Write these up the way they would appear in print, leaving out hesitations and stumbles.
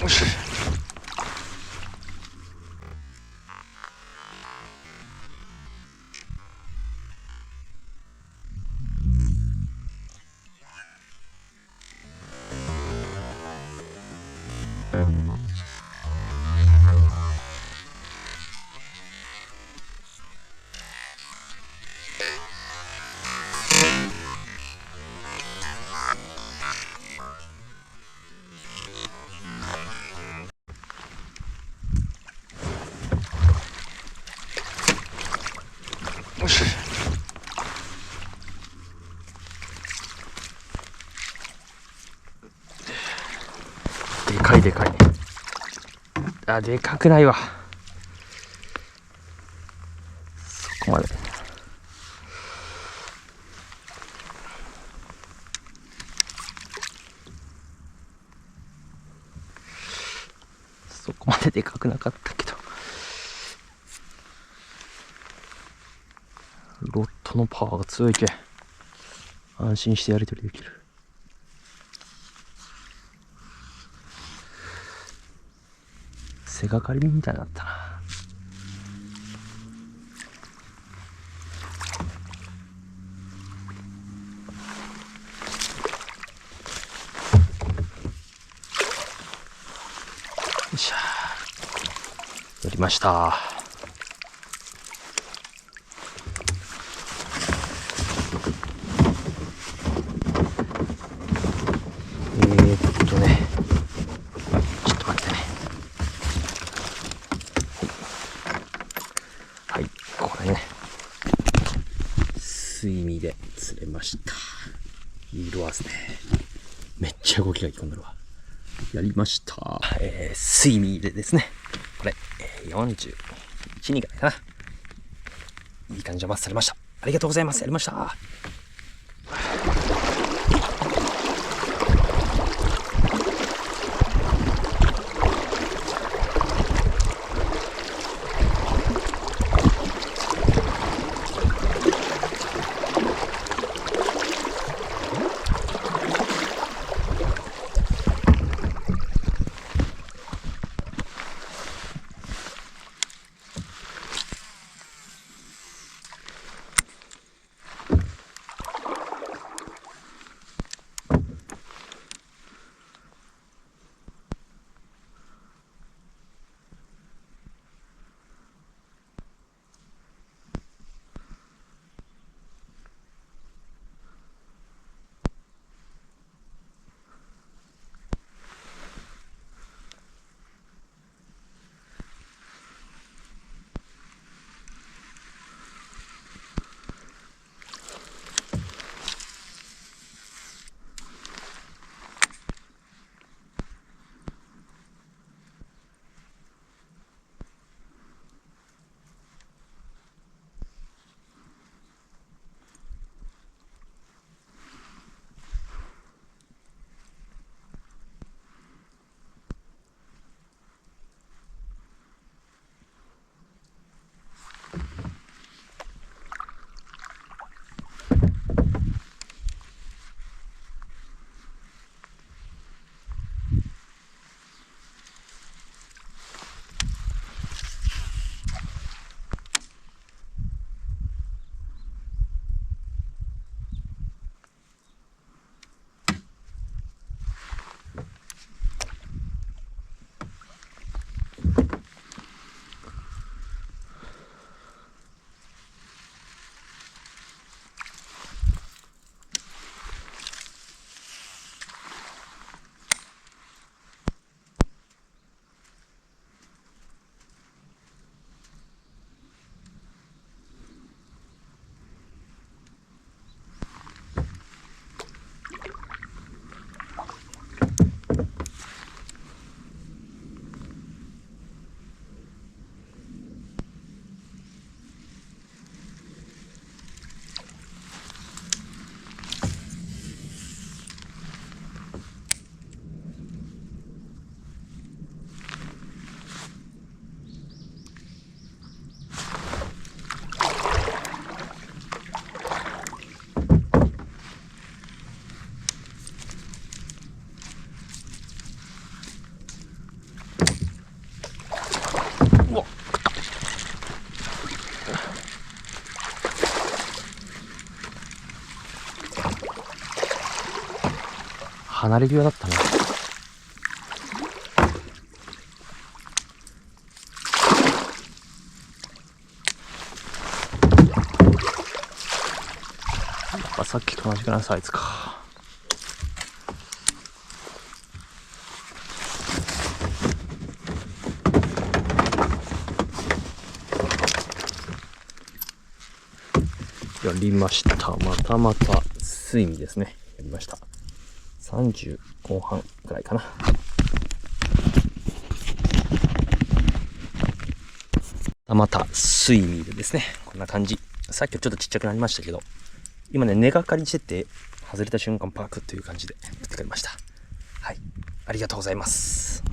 よし。よし。でかいでかい。あ、でかくないわ。そこまで。そこまででかくなかったけど。ロットのパワーが強いけ。安心してやり取りできる。背がかりみたいになったな。よいしょ。やりました。ちょっと待ってね。はい、これね、水味で釣れました。いい色ですね。めっちゃ動きがいい込んでるわ。やりました。水味でですね、これ、41人ぐらいかな。いい感じでマスされました。ありがとうございます。やりました。離れ際だったな。さっきと同じくらいのサイズか。やりました。また水味ですね。やりました。30後半くらいかな。また水味でですね。こんな感じ。さっきはちょっとちっちゃくなりましたけど、今ね、根がかりしてて、外れた瞬間パークという感じで取ってくれました。はい。ありがとうございます。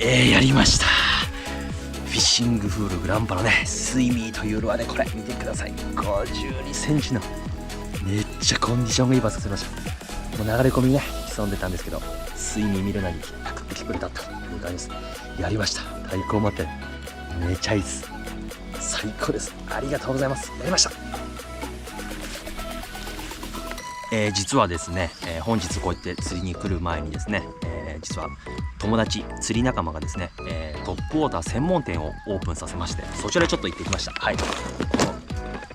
やりました。フィッシングフールグランパのね、スイミーというルアーでこれ見てください。52センチのめっちゃコンディションがいいバスが釣れました。もう流れ込みね潜んでたんですけど、スイミー見るなりパクってきてくれたという感じです。やりました。太鼓待ってめちゃいいです。最高です。ありがとうございます。やりました。実はですね、本日こうやって釣りに来る前にですね、実は友達釣り仲間がですね、トップウォーター専門店をオープンさせまして、そちらへちょっと行ってきました。はい、こ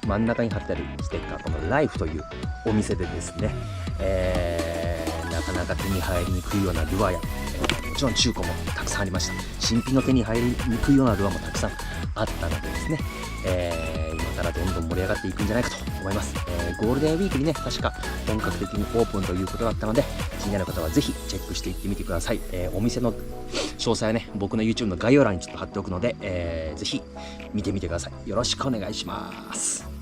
の真ん中に貼ってあるステッカー、このライフというお店でですね、なかなか手に入りにくいようなルアーや、もちろん中古もたくさんありました。新品の手に入りにくいようなルアーもたくさんあったのでですね、今からどんどん盛り上がっていくんじゃないかと思います。ゴールデンウィークにね、確か本格的にオープンということだったので、気になる方はぜひチェックしていってみてください。お店の詳細はね、僕の YouTube の概要欄にちょっと貼っておくので、ぜひ見てみてください。よろしくお願いします。